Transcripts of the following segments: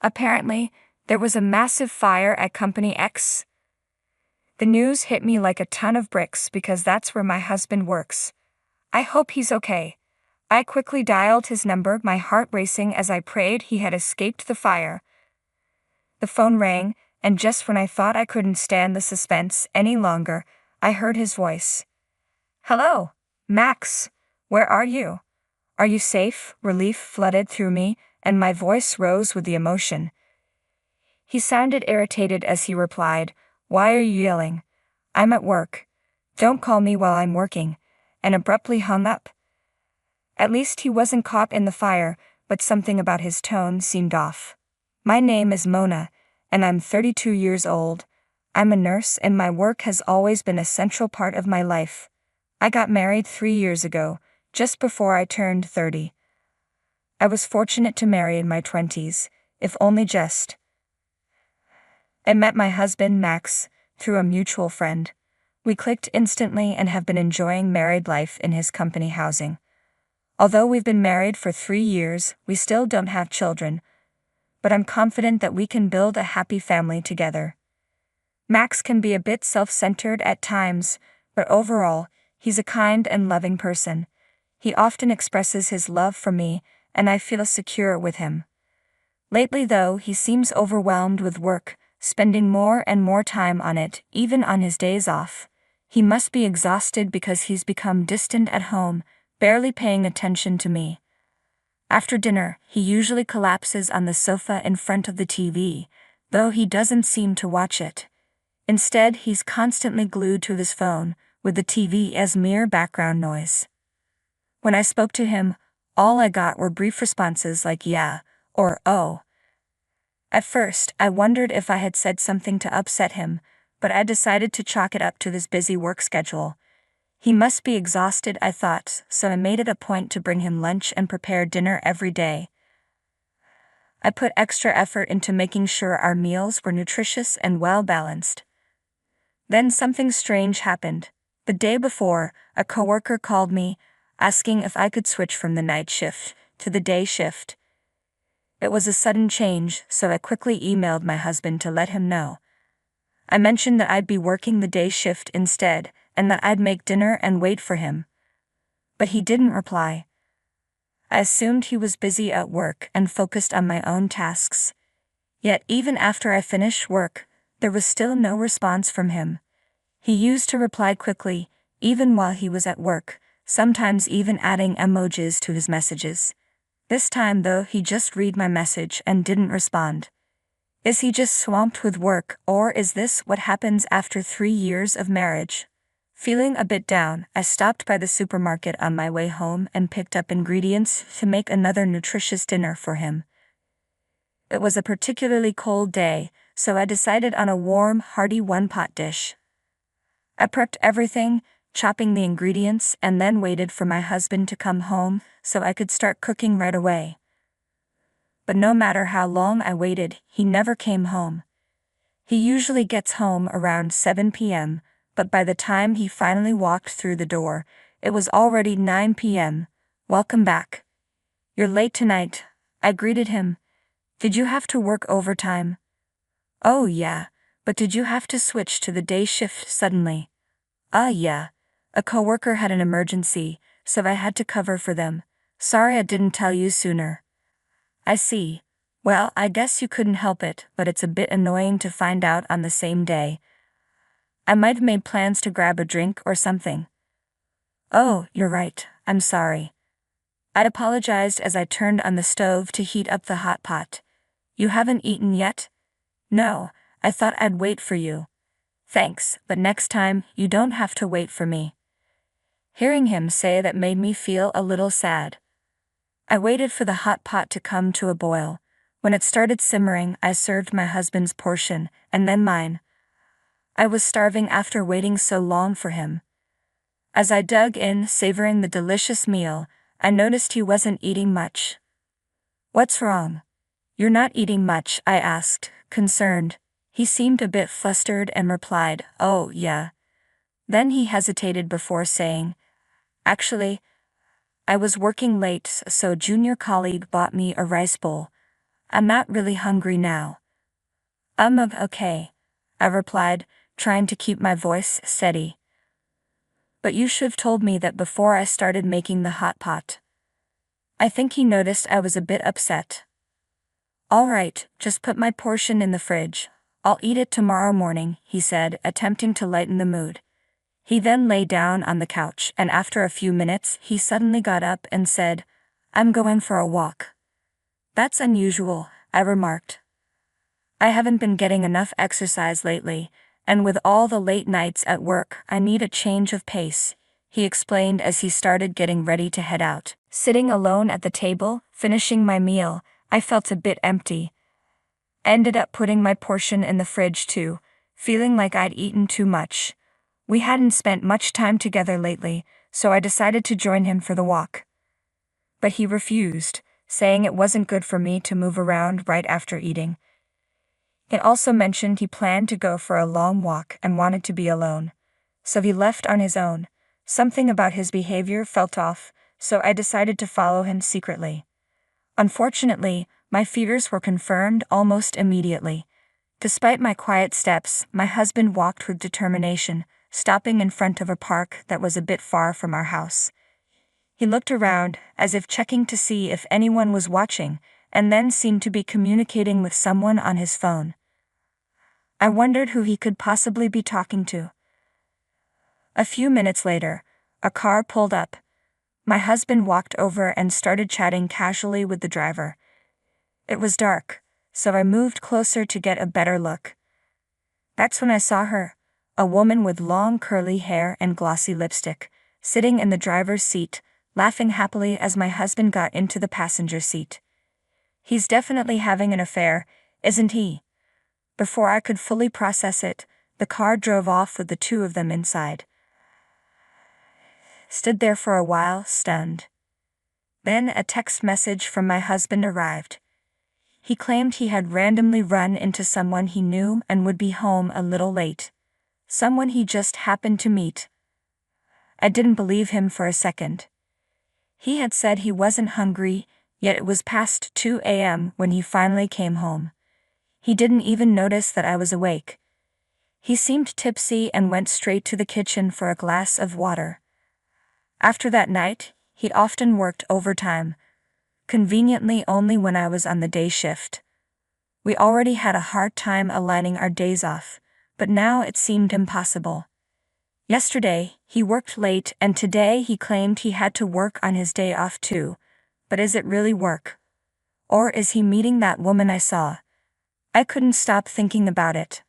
Apparently, there was a massive fire at Company X. The news hit me like a ton of bricks because that's where my husband works. I hope he's okay. I quickly dialed his number, my heart racing as I prayed he had escaped the fire. The phone rang, and just when I thought I couldn't stand the suspense any longer, I heard his voice. "Hello, Max. Where are you? Are you safe?" Relief flooded through me, and my voice rose with the emotion. He sounded irritated as he replied, "Why are you yelling? I'm at work. Don't call me while I'm working," and abruptly hung up. At least he wasn't caught in the fire, but something about his tone seemed off. My name is Mona, and I'm 32 years old. I'm a nurse, and my work has always been a central part of my life. I got married 3 years ago, just before I turned 30. I was fortunate to marry in my 20s, if only just. I met my husband, Max, through a mutual friend. We clicked instantly and have been enjoying married life in his company housing. Although we've been married for 3 years, we still don't have children, but I'm confident that we can build a happy family together. Max can be a bit self-centered at times, but overall, he's a kind and loving person. He often expresses his love for me, and I feel secure with him. Lately though, he seems overwhelmed with work, spending more and more time on it, even on his days off. He must be exhausted because he's become distant at home, barely paying attention to me. After dinner, he usually collapses on the sofa in front of the TV, though he doesn't seem to watch it. Instead, he's constantly glued to his phone, with the TV as mere background noise. When I spoke to him, all I got were brief responses like "yeah" or "oh." At first, I wondered if I had said something to upset him, but I decided to chalk it up to his busy work schedule. He must be exhausted, I thought, so I made it a point to bring him lunch and prepare dinner every day. I put extra effort into making sure our meals were nutritious and well-balanced. Then something strange happened. The day before, a coworker called me, asking if I could switch from the night shift to the day shift. It was a sudden change, so I quickly emailed my husband to let him know. I mentioned that I'd be working the day shift instead, and that I'd make dinner and wait for him. But he didn't reply. I assumed he was busy at work and focused on my own tasks. Yet even after I finished work, there was still no response from him. He used to reply quickly, even while he was at work, sometimes even adding emojis to his messages. This time though, he just read my message and didn't respond. Is he just swamped with work, or is this what happens after 3 years of marriage? Feeling a bit down, I stopped by the supermarket on my way home and picked up ingredients to make another nutritious dinner for him. It was a particularly cold day, so I decided on a warm, hearty one-pot dish. I prepped everything, chopping the ingredients, and then waited for my husband to come home so I could start cooking right away. But no matter how long I waited, he never came home. He usually gets home around 7 p.m., but by the time he finally walked through the door, it was already 9 p.m. "Welcome back. You're late tonight," I greeted him. "Did you have to work overtime?" "Oh yeah, but did you have to switch to the day shift suddenly?" Yeah. A coworker had an emergency, so I had to cover for them. Sorry I didn't tell you sooner." "I see. Well, I guess you couldn't help it, but it's a bit annoying to find out on the same day. I might have made plans to grab a drink or something." "Oh, you're right, I'm sorry." I apologized as I turned on the stove to heat up the hot pot. "You haven't eaten yet?" "No, I thought I'd wait for you." "Thanks, but next time, you don't have to wait for me." Hearing him say that made me feel a little sad. I waited for the hot pot to come to a boil. When it started simmering, I served my husband's portion, and then mine. I was starving after waiting so long for him. As I dug in, savoring the delicious meal, I noticed he wasn't eating much. "What's wrong? You're not eating much," I asked, concerned. He seemed a bit flustered and replied, "Oh, yeah." Then he hesitated before saying, "Actually, I was working late, so a junior colleague bought me a rice bowl. I'm not really hungry now. Okay, I replied, trying to keep my voice steady. But you should have told me that before I started making the hot pot. I think he noticed I was a bit upset. All right, just put my portion in the fridge. I'll eat it tomorrow morning, he said, attempting to lighten the mood. He then lay down on the couch, and after a few minutes he suddenly got up and said, "I'm going for a walk." "That's unusual," I remarked. "I haven't been getting enough exercise lately, and with all the late nights at work, I need a change of pace," he explained as he started getting ready to head out. Sitting alone at the table, finishing my meal, I felt a bit empty. I ended up putting my portion in the fridge too, feeling like I'd eaten too much. We hadn't spent much time together lately, so I decided to join him for the walk. But he refused, saying it wasn't good for me to move around right after eating. He also mentioned he planned to go for a long walk and wanted to be alone. So he left on his own. Something about his behavior felt off, so I decided to follow him secretly. Unfortunately, my fears were confirmed almost immediately. Despite my quiet steps, my husband walked with determination, stopping in front of a park that was a bit far from our house. He looked around, as if checking to see if anyone was watching, and then seemed to be communicating with someone on his phone. I wondered who he could possibly be talking to. A few minutes later, a car pulled up. My husband walked over and started chatting casually with the driver. It was dark, so I moved closer to get a better look. That's when I saw her, a woman with long curly hair and glossy lipstick, sitting in the driver's seat, laughing happily as my husband got into the passenger seat. "He's definitely having an affair, isn't he?" Before I could fully process it, the car drove off with the two of them inside. Stood there for a while, stunned. Then a text message from my husband arrived. He claimed he had randomly run into someone he knew and would be home a little late. Someone he just happened to meet. I didn't believe him for a second. He had said he wasn't hungry, yet it was past 2 a.m. when he finally came home. He didn't even notice that I was awake. He seemed tipsy and went straight to the kitchen for a glass of water. After that night, he'd often worked overtime, conveniently only when I was on the day shift. We already had a hard time aligning our days off, but now it seemed impossible. Yesterday, he worked late, and today he claimed he had to work on his day off too. But is it really work? Or is he meeting that woman I saw? I couldn't stop thinking about it.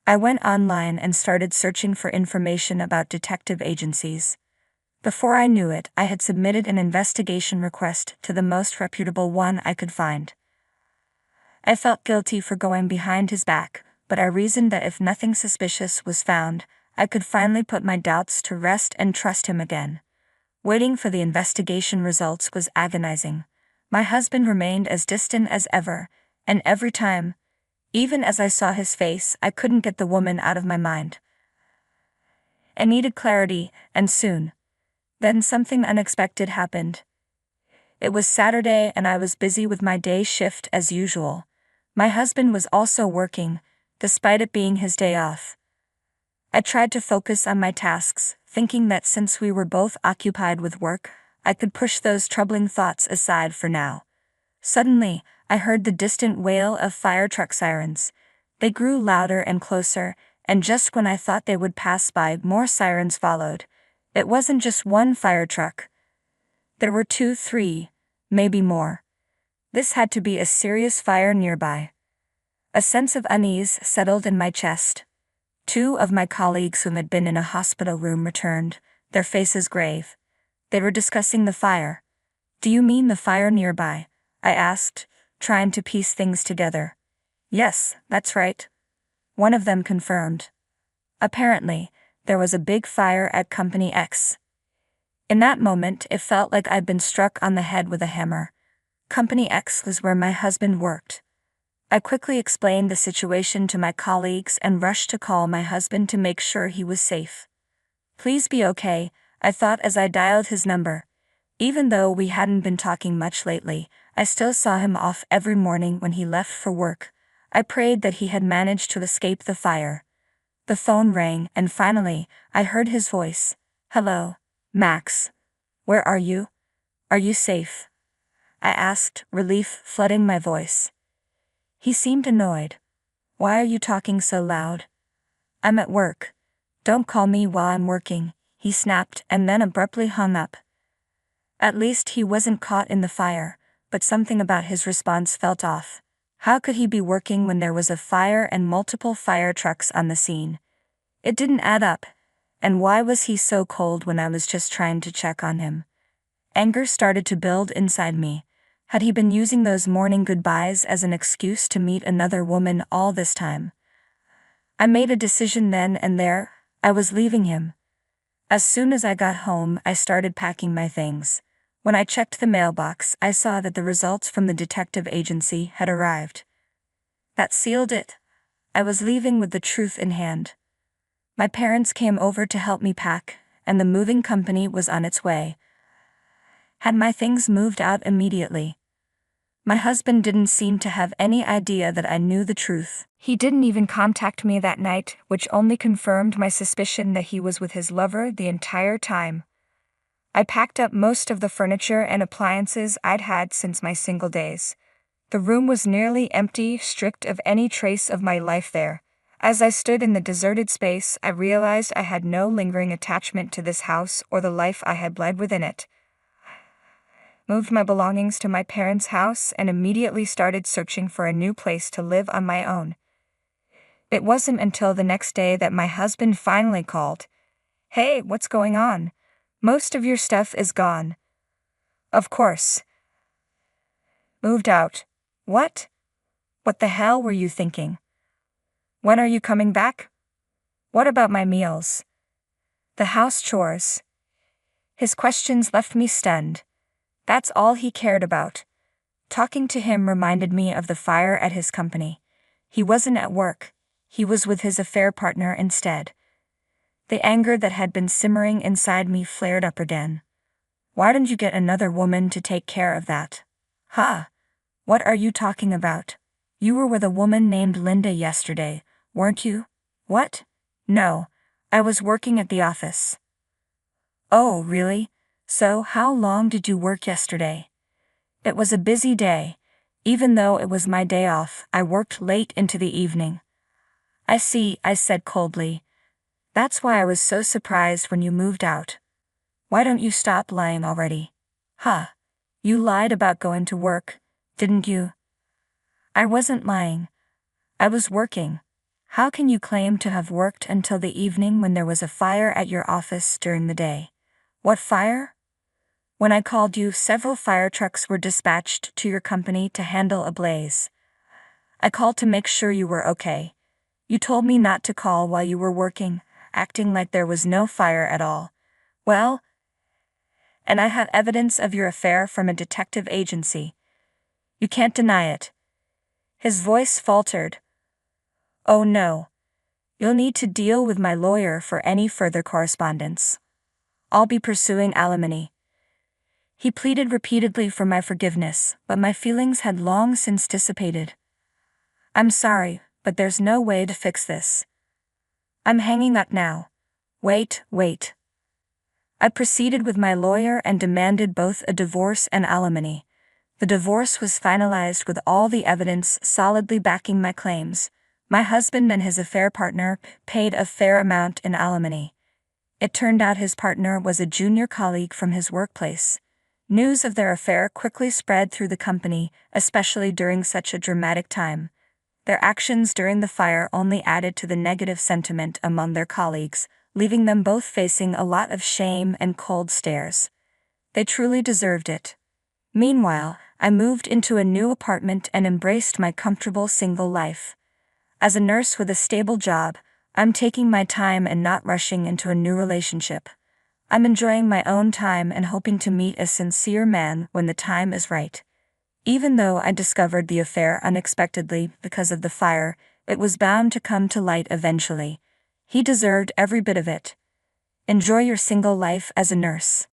I went online and started searching for information about detective agencies. Before I knew it, I had submitted an investigation request to the most reputable one I could find. I felt guilty for going behind his back, but I reasoned that if nothing suspicious was found, I could finally put my doubts to rest and trust him again. Waiting for the investigation results was agonizing. My husband remained as distant as ever, and every time, even as I saw his face, I couldn't get the woman out of my mind. I needed clarity, and soon. Then something unexpected happened. It was Saturday and I was busy with my day shift as usual. My husband was also working, despite it being his day off. I tried to focus on my tasks, thinking that since we were both occupied with work, I could push those troubling thoughts aside for now. Suddenly, I heard the distant wail of fire truck sirens. They grew louder and closer, and just when I thought they would pass by, more sirens followed. It wasn't just one fire truck. There were 2, 3, maybe more. This had to be a serious fire nearby. A sense of unease settled in my chest. 2 of my colleagues who had been in a hospital room returned, their faces grave. They were discussing the fire. "Do you mean the fire nearby?" I asked, trying to piece things together. "Yes, that's right," one of them confirmed. Apparently, there was a big fire at Company X. In that moment, it felt like I'd been struck on the head with a hammer. Company X was where my husband worked. I quickly explained the situation to my colleagues and rushed to call my husband to make sure he was safe. "Please be okay," I thought as I dialed his number. Even though we hadn't been talking much lately, I still saw him off every morning when he left for work. I prayed that he had managed to escape the fire. The phone rang, and finally, I heard his voice. "Hello, Max. Where are you? Are you safe?" I asked, relief flooding my voice. He seemed annoyed. "Why are you talking so loud?" "I'm at work. Don't call me while I'm working," he snapped and then abruptly hung up. At least he wasn't caught in the fire, but something about his response felt off. How could he be working when there was a fire and multiple fire trucks on the scene? It didn't add up. And why was he so cold when I was just trying to check on him? Anger started to build inside me. Had he been using those morning goodbyes as an excuse to meet another woman all this time? I made a decision then and there. I was leaving him. As soon as I got home, I started packing my things. When I checked the mailbox, I saw that the results from the detective agency had arrived. That sealed it. I was leaving with the truth in hand. My parents came over to help me pack, and the moving company was on its way. Had my things moved out immediately. My husband didn't seem to have any idea that I knew the truth. He didn't even contact me that night, which only confirmed my suspicion that he was with his lover the entire time. I packed up most of the furniture and appliances I'd had since my single days. The room was nearly empty, stripped of any trace of my life there. As I stood in the deserted space, I realized I had no lingering attachment to this house or the life I had led within it. Moved my belongings to my parents' house and immediately started searching for a new place to live on my own. It wasn't until the next day that my husband finally called. "Hey, what's going on? Most of your stuff is gone." "Of course. Moved out." "What? What the hell were you thinking? When are you coming back? What about my meals? The house chores?" His questions left me stunned. That's all he cared about. Talking to him reminded me of the fire at his company. He wasn't at work. He was with his affair partner instead. The anger that had been simmering inside me flared up again. "Why didn't you get another woman to take care of that?" "Huh? What are you talking about? You were with a woman named Linda yesterday, weren't you?" "What? No. I was working at the office." "Oh, really? So how long did you work yesterday?" "It was a busy day. Even though it was my day off, I worked late into the evening." "I see," I said coldly. "That's why I was so surprised when you moved out. Why don't you stop lying already?" "Huh? You lied about going to work, didn't you?" "I wasn't lying. I was working. How can you claim to have worked until the evening when there was a fire at your office during the day?" "What fire?" "When I called you, several fire trucks were dispatched to your company to handle a blaze. I called to make sure you were okay. You told me not to call while you were working, acting like there was no fire at all. Well, and I have evidence of your affair from a detective agency. You can't deny it." His voice faltered. "Oh no. You'll need to deal with my lawyer for any further correspondence. I'll be pursuing alimony." He pleaded repeatedly for my forgiveness, but my feelings had long since dissipated. "I'm sorry, but there's no way to fix this. I'm hanging up now. Wait. I proceeded with my lawyer and demanded both a divorce and alimony. The divorce was finalized with all the evidence solidly backing my claims. My husband and his affair partner paid a fair amount in alimony. It turned out his partner was a junior colleague from his workplace. News of their affair quickly spread through the company, especially during such a dramatic time. Their actions during the fire only added to the negative sentiment among their colleagues, leaving them both facing a lot of shame and cold stares. They truly deserved it. Meanwhile, I moved into a new apartment and embraced my comfortable single life. As a nurse with a stable job, I'm taking my time and not rushing into a new relationship. I'm enjoying my own time and hoping to meet a sincere man when the time is right. Even though I discovered the affair unexpectedly because of the fire, it was bound to come to light eventually. He deserved every bit of it. Enjoy your single life as a nurse.